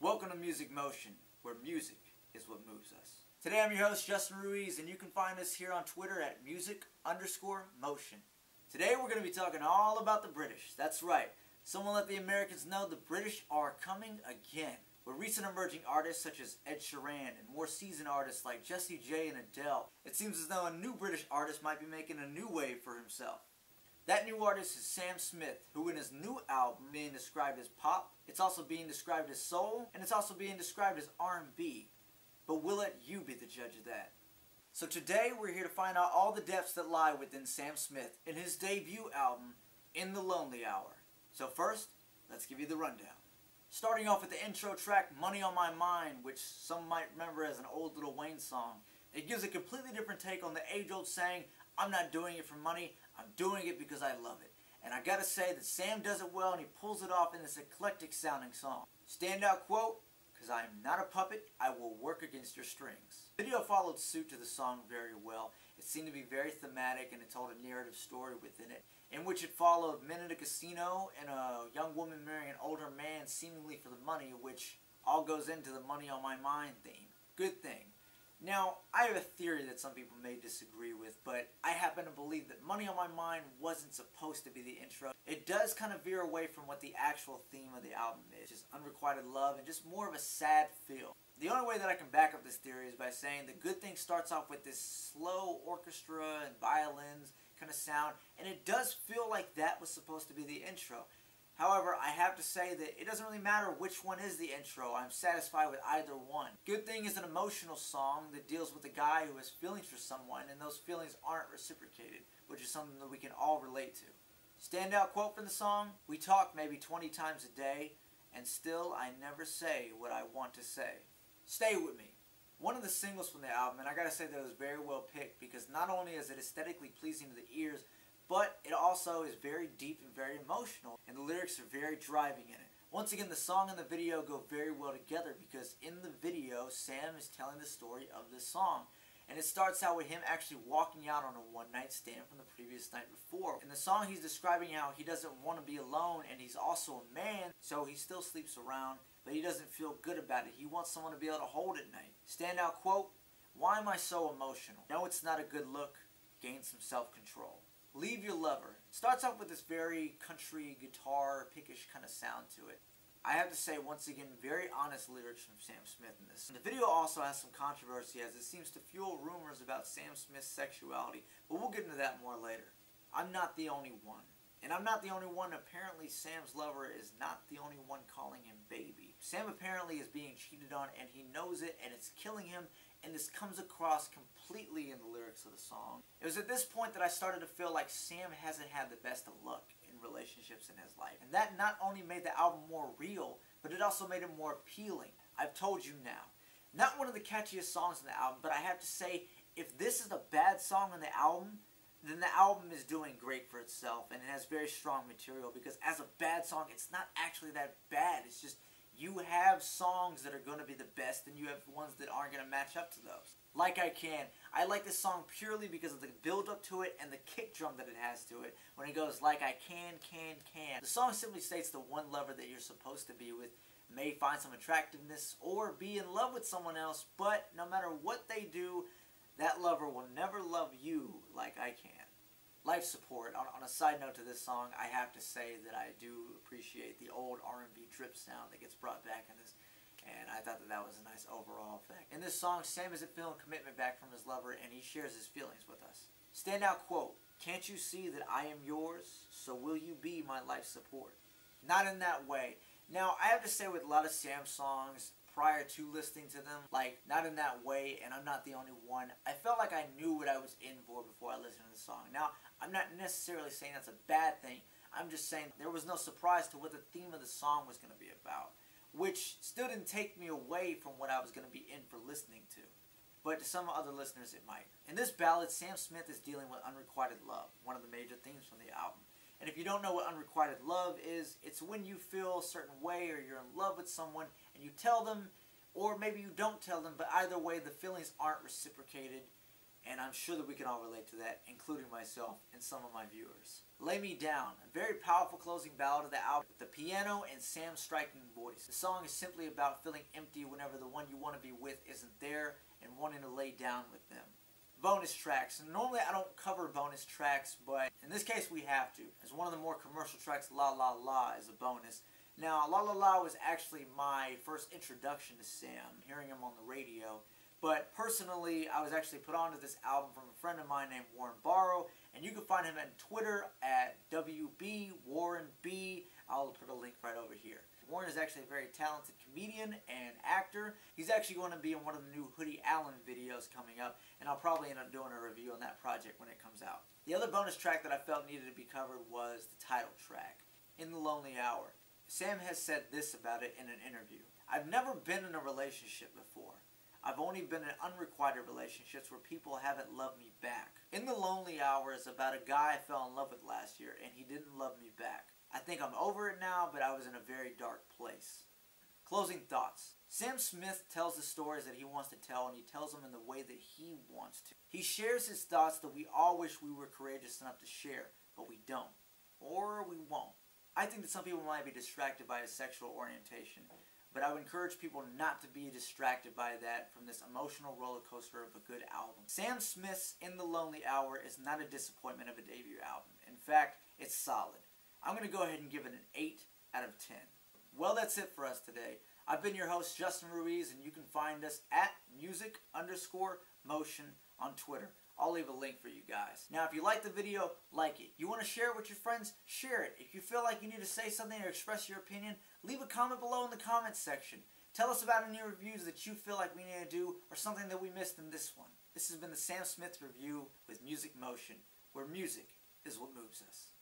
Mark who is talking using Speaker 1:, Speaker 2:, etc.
Speaker 1: Welcome to MusicMotion, where music is what moves us. Today I'm your host, Justin Ruiz, and you can find us here on Twitter at music_motion. Today we're going to be talking all about the British. That's right. Someone let the Americans know the British are coming again. With recent emerging artists such as Ed Sheeran and more seasoned artists like Jessie J and Adele, it seems as though a new British artist might be making a new wave for himself. That new artist is Sam Smith, who in his new album being described as pop, it's also being described as soul, and it's also being described as R&B. But we'll let you be the judge of that. So today we're here to find out all the depths that lie within Sam Smith in his debut album, In the Lonely Hour. So first, let's give you the rundown. Starting off with the intro track, Money on My Mind, which some might remember as an old Lil Wayne song. It gives a completely different take on the age-old saying, I'm not doing it for money, I'm doing it because I love it. And I gotta say that Sam does it well and he pulls it off in this eclectic sounding song. Standout quote, because I am not a puppet, I will work against your strings. The video followed suit to the song very well. It seemed to be very thematic and it told a narrative story within it, in which it followed men in a casino and a young woman marrying an older man seemingly for the money, which all goes into the money on my mind theme. Good thing. Now, I have a theory that some people may disagree with, but I happen to believe that Money on My Mind wasn't supposed to be the intro. It does kind of veer away from what the actual theme of the album is, just unrequited love and just more of a sad feel. The only way that I can back up this theory is by saying the Good Thing starts off with this slow orchestra and violins kind of sound, and it does feel like that was supposed to be the intro. However, I have to say that it doesn't really matter which one is the intro. I'm satisfied with either one. Good Thing is an emotional song that deals with a guy who has feelings for someone and those feelings aren't reciprocated, which is something that we can all relate to. Standout quote from the song, we talk maybe 20 times a day and still I never say what I want to say. Stay with me. One of the singles from the album, and I gotta say that it was very well picked because not only is it aesthetically pleasing to the ears, but it also is very deep and very emotional, and the lyrics are very driving in it. Once again, the song and the video go very well together because in the video, Sam is telling the story of this song. And it starts out with him actually walking out on a one-night stand from the previous night before. In the song, he's describing how he doesn't want to be alone, and he's also a man, so he still sleeps around, but he doesn't feel good about it. He wants someone to be able to hold at night. Standout quote, why am I so emotional? No, it's not a good look. Gain some self-control. Leave your lover. It starts off with this very country guitar pickish kind of sound to it. I have to say, once again, very honest lyrics from Sam Smith in this. And the video also has some controversy as it seems to fuel rumors about Sam Smith's sexuality, but we'll get into that more later. I'm not the only one. And I'm not the only one. Apparently, Sam's lover is not the only one calling him baby. Sam apparently is being cheated on and he knows it and it's killing him, and this comes across completely in the lyrics of the song. It was at this point that I started to feel like Sam hasn't had the best of luck in relationships in his life. And that not only made the album more real, but it also made it more appealing. I've told you now. Not one of the catchiest songs in the album, but I have to say, if this is a bad song on the album, then the album is doing great for itself and it has very strong material, because as a bad song, it's not actually that bad. It's just you have songs that are going to be the best and you have ones that aren't going to match up to those. Like I Can. I like this song purely because of the build up to it and the kick drum that it has to it when it goes like I can. The song simply states the one lover that you're supposed to be with may find some attractiveness or be in love with someone else, but no matter what they do, that lover will never love you like I can. Life support. On a side note to this song, I have to say that I do appreciate the old R&B drip sound that gets brought back in this, and I thought that that was a nice overall effect. In this song, Sam isn't feeling commitment back from his lover, and he shares his feelings with us. Standout quote, can't you see that I am yours, so will you be my life support? Not in that way. Now, I have to say with a lot of Sam songs, prior to listening to them, like, not in that way, and I'm not the only one, I felt like I knew what I was in for before I listened to the song. Now, I'm not necessarily saying that's a bad thing, I'm just saying there was no surprise to what the theme of the song was going to be about, which still didn't take me away from what I was going to be in for listening to. But to some other listeners it might. In this ballad, Sam Smith is dealing with unrequited love, one of the major themes from the album. And if you don't know what unrequited love is, it's when you feel a certain way or you're in love with someone and you tell them, or maybe you don't tell them, but either way the feelings aren't reciprocated and I'm sure that we can all relate to that, including myself and some of my viewers. Lay Me Down, a very powerful closing ballad of the album with the piano and Sam's striking voice. The song is simply about feeling empty whenever the one you want to be with isn't there and wanting to lay down with them. Bonus tracks. And normally I don't cover bonus tracks, but in this case we have to. As one of the more commercial tracks, La La La, is a bonus. Now, La La La was actually my first introduction to Sam, hearing him on the radio. But personally, I was actually put onto this album from a friend of mine named Warren Barrow, and you can find him on Twitter at WBWarrenB. I'll put a link right over here. Warren is actually a very talented comedian and actor. He's actually going to be in one of the new Hoodie Allen videos coming up, and I'll probably end up doing a review on that project when it comes out. The other bonus track that I felt needed to be covered was the title track, In the Lonely Hour. Sam has said this about it in an interview. I've never been in a relationship before. I've only been in unrequited relationships where people haven't loved me back. In the Lonely Hour is about a guy I fell in love with last year and he didn't love me back. I think I'm over it now, but I was in a very dark place. Closing thoughts. Sam Smith tells the stories that he wants to tell, and he tells them in the way that he wants to. He shares his thoughts that we all wish we were courageous enough to share, but we don't. Or we won't. I think that some people might be distracted by his sexual orientation, but I would encourage people not to be distracted by that from this emotional roller coaster of a good album. Sam Smith's In the Lonely Hour is not a disappointment of a debut album. In fact, it's solid. I'm going to go ahead and give it an 8 out of 10. Well, that's it for us today. I've been your host, Justin Ruiz, and you can find us at music_motion on Twitter. I'll leave a link for you guys. Now, if you like the video, like it. You want to share it with your friends? Share it. If you feel like you need to say something or express your opinion, leave a comment below in the comments section. Tell us about any reviews that you feel like we need to do or something that we missed in this one. This has been the Sam Smith Review with MusicMotion, where music is what moves us.